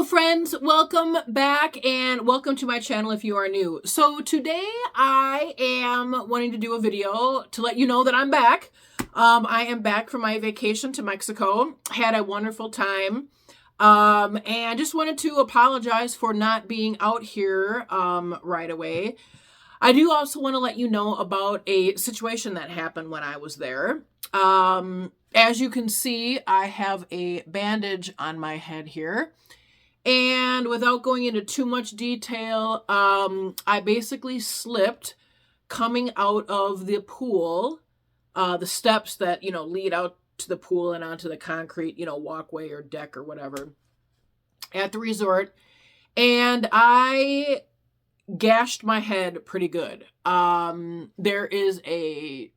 friends, welcome back and welcome to my channel if you are new. So today I am wanting to do a video to let you know that I'm back. I am back from my vacation to Mexico. Had a wonderful time. And just wanted to apologize for not being out here right away. I do also want to let you know about a situation that happened when I was there. As you can see, I have a bandage on my head here. And without going into too much detail, I basically slipped coming out of the pool, the steps that, lead out to the pool and onto the concrete, walkway or deck or whatever at the resort. And I gashed my head pretty good. There is a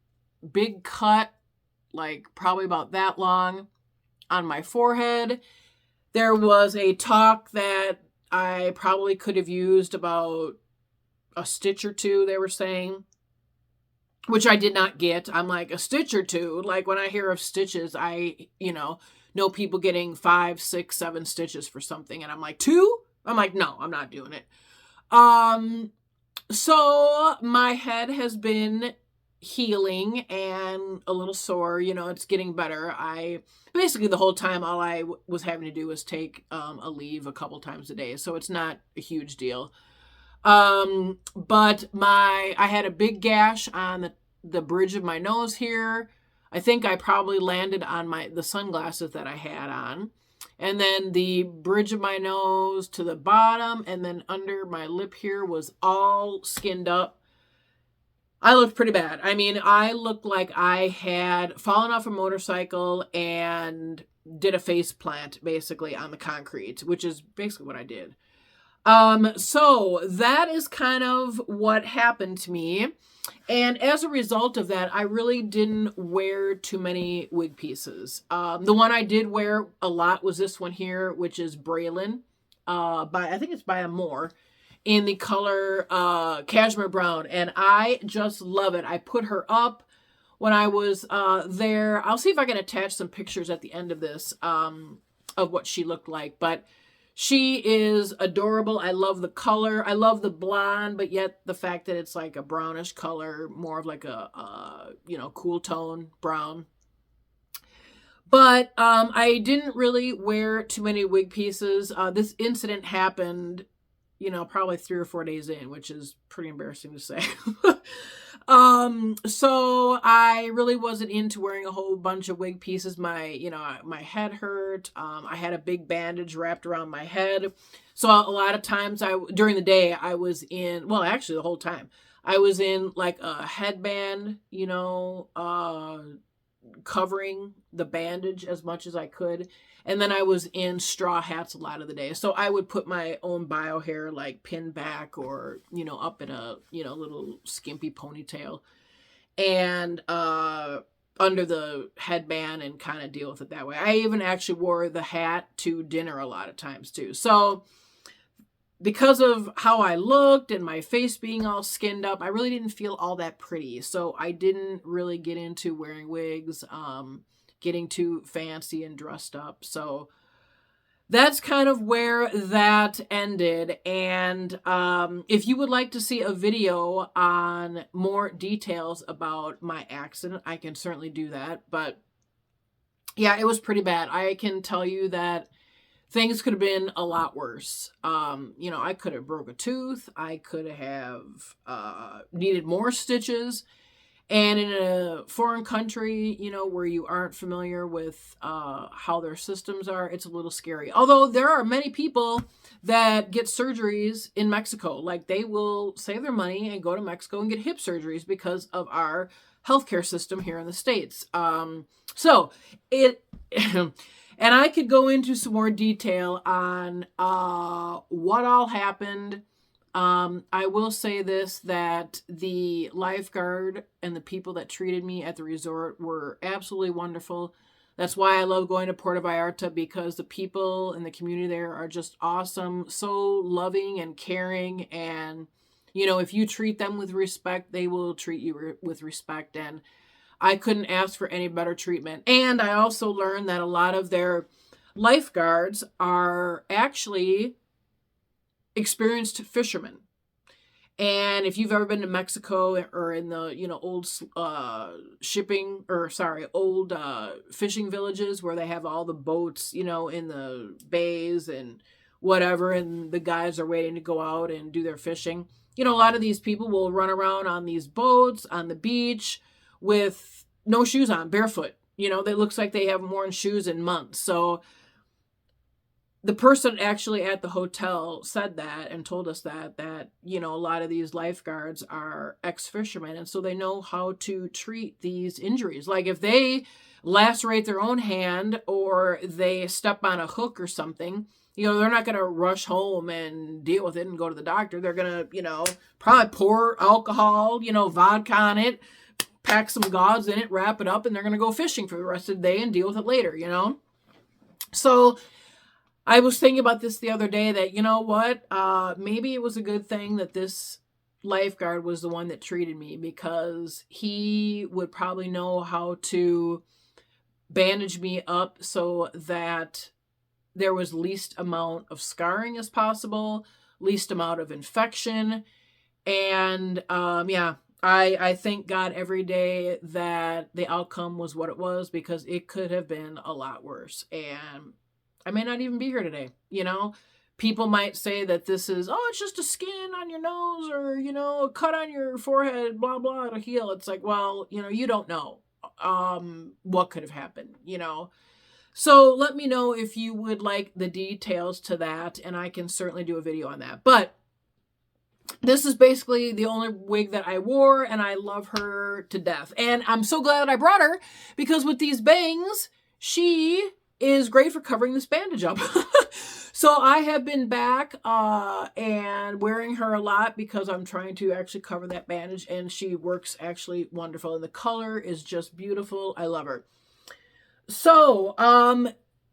big cut, like probably about that long, on my forehead. There was a talk that I probably could have used about a stitch or two, they were saying, which I did not get. I'm like, a stitch or two? Like, when I hear of stitches, I, know people getting 5, 6, 7 stitches for something. And I'm like, 2? I'm like, no, I'm not doing it. So my head has been healing and a little sore, it's getting better. Basically the whole time all I was having to do was take a leave a couple times a day, so it's not a huge deal. But I had a big gash on the bridge of my nose here. I think I probably landed on the sunglasses that I had on, and then the bridge of my nose to the bottom, and then under my lip here was all skinned up. I looked pretty bad. I mean, I looked like I had fallen off a motorcycle and did a face plant basically on the concrete, which is basically what I did. So that is kind of what happened to me. And as a result of that, I really didn't wear too many wig pieces. The one I did wear a lot was this one here, which is Braylen. I think it's by Amore, in the color cashmere brown, and I just love it. I put her up when I was there. I'll see if I can attach some pictures at the end of this of what she looked like, but she is adorable. I love the color. I love the blonde, but yet the fact that it's like a brownish color, more of like a cool tone brown. But I didn't really wear too many wig pieces. This incident happened probably 3 or 4 days in, which is pretty embarrassing to say. So I really wasn't into wearing a whole bunch of wig pieces. My head hurt. I had a big bandage wrapped around my head. So a lot of times during the day, I was in, well, actually the whole time, I was in like a headband, covering the bandage as much as I could. And then I was in straw hats a lot of the day. So I would put my own bio hair like pinned back or, up in a, little skimpy ponytail and under the headband and kind of deal with it that way. I even actually wore the hat to dinner a lot of times too. So because of how I looked and my face being all skinned up, I really didn't feel all that pretty. So I didn't really get into wearing wigs, getting too fancy and dressed up. So that's kind of where that ended. And if you would like to see a video on more details about my accident, I can certainly do that. But yeah, it was pretty bad. I can tell you that things could have been a lot worse. I could have broke a tooth. I could have needed more stitches. And in a foreign country, where you aren't familiar with how their systems are, it's a little scary. Although there are many people that get surgeries in Mexico. Like, they will save their money and go to Mexico and get hip surgeries because of our healthcare system here in the States. So it... And I could go into some more detail on what all happened. I will say this, that the lifeguard and the people that treated me at the resort were absolutely wonderful. That's why I love going to Puerto Vallarta, because the people in the community there are just awesome, so loving and caring. And, if you treat them with respect, they will treat you with respect. And I couldn't ask for any better treatment. And I also learned that a lot of their lifeguards are actually experienced fishermen. And if you've ever been to Mexico or in the, old old fishing villages where they have all the boats, in the bays and whatever, and the guys are waiting to go out and do their fishing. A lot of these people will run around on these boats on the beach with no shoes on, barefoot. It looks like they haven't worn shoes in months. So the person actually at the hotel said that and told us that a lot of these lifeguards are ex-fishermen, and so they know how to treat these injuries. Like if they lacerate their own hand or they step on a hook or something, they're not going to rush home and deal with it and go to the doctor. They're going to, probably pour alcohol, vodka on it, pack some gauze in it, wrap it up, and they're going to go fishing for the rest of the day and deal with it later, So I was thinking about this the other day that, maybe it was a good thing that this lifeguard was the one that treated me, because he would probably know how to bandage me up so that there was least amount of scarring as possible, least amount of infection. And I thank God every day that the outcome was what it was, because it could have been a lot worse. And I may not even be here today. People might say that this is, it's just a skin on your nose or, a cut on your forehead, blah, blah, it'll heal. It's like, well, you don't know what could have happened, So let me know if you would like the details to that, and I can certainly do a video on that. But this is basically the only wig that I wore, and I love her to death. And I'm so glad I brought her, because with these bangs, she is great for covering this bandage up. So I have been back and wearing her a lot because I'm trying to actually cover that bandage, and she works actually wonderful. And the color is just beautiful. I love her. So I'm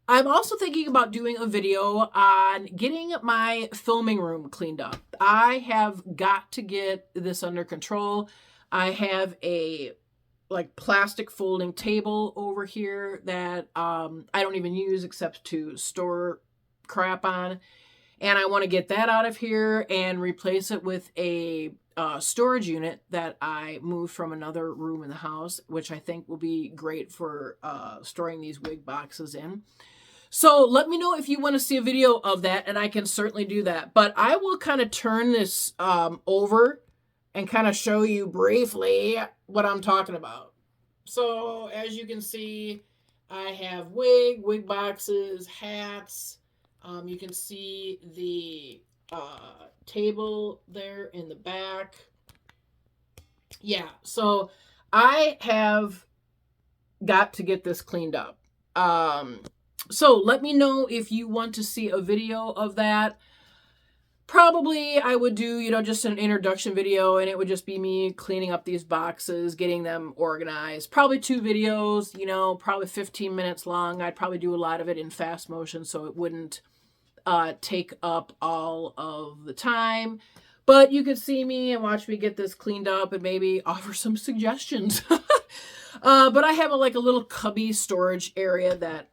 also thinking about doing a video on getting my filming room cleaned up. I have got to get this under control. I have a plastic folding table over here that I don't even use except to store crap on. And I want to get that out of here and replace it with a storage unit that I moved from another room in the house, which I think will be great for storing these wig boxes in. So let me know if you want to see a video of that, and I can certainly do that. But I will kind of turn this over and kind of show you briefly what I'm talking about. So as you can see, I have wig boxes, hats. You can see the table there in the back. Yeah, so I have got to get this cleaned up. So let me know if you want to see a video of that. Probably I would do, just an introduction video, and it would just be me cleaning up these boxes, getting them organized. Probably 2 videos, probably 15 minutes long. I'd probably do a lot of it in fast motion so it wouldn't take up all of the time. But you could see me and watch me get this cleaned up and maybe offer some suggestions. But I have a little cubby storage area that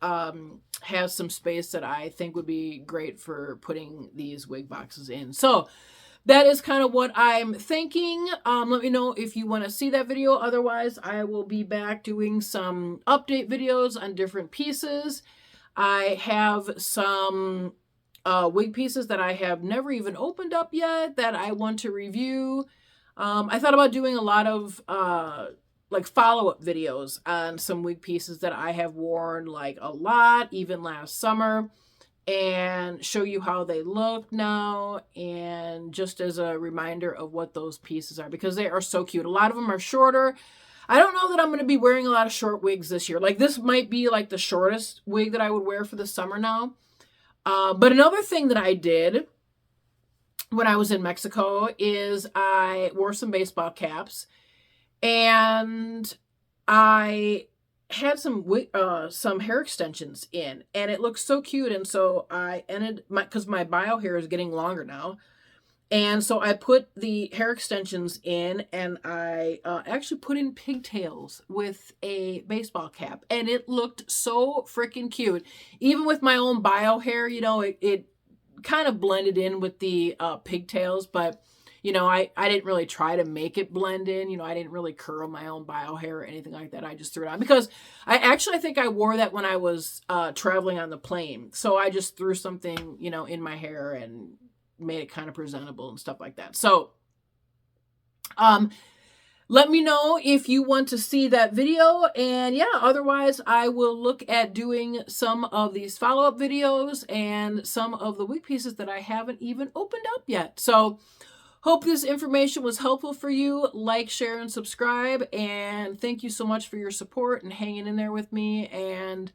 has some space that I think would be great for putting these wig boxes in. So that is kind of what I'm thinking. Let me know if you want to see that video. Otherwise, I will be back doing some update videos on different pieces. I have some wig pieces that I have never even opened up yet that I want to review. I thought about doing a lot of follow-up videos on some wig pieces that I have worn a lot, even last summer, and show you how they look now, and just as a reminder of what those pieces are, because they are so cute. A lot of them are shorter. I don't know that I'm going to be wearing a lot of short wigs this year. This might be the shortest wig that I would wear for the summer now. But another thing that I did when I was in Mexico is I wore some baseball caps, and I had some hair extensions in, and it looks so cute. And so I ended because my bio hair is getting longer now, And so I put the hair extensions in, and I actually put in pigtails with a baseball cap, and it looked so freaking cute. Even with my own bio hair, you know, it kind of blended in with the pigtails, but you know, I didn't really try to make it blend in. You know, I didn't really curl my own bio hair or anything like that. I just threw it on because I think I wore that when I was traveling on the plane. So I just threw something, you know, in my hair and made it kind of presentable and stuff like that. So, let me know if you want to see that video. And yeah, otherwise I will look at doing some of these follow-up videos and some of the wig pieces that I haven't even opened up yet. So hope this information was helpful for you. Like, share, and subscribe. And thank you so much for your support and hanging in there with me and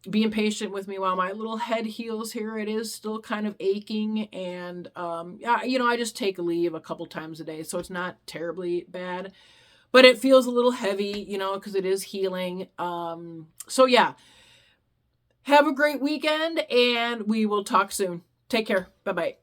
being patient with me while my little head heals here. It is still kind of aching, and you know, I just take a leave a couple times a day, so it's not terribly bad, but it feels a little heavy, you know, because it is healing. So yeah, have a great weekend, and we will talk soon. Take care. Bye-bye.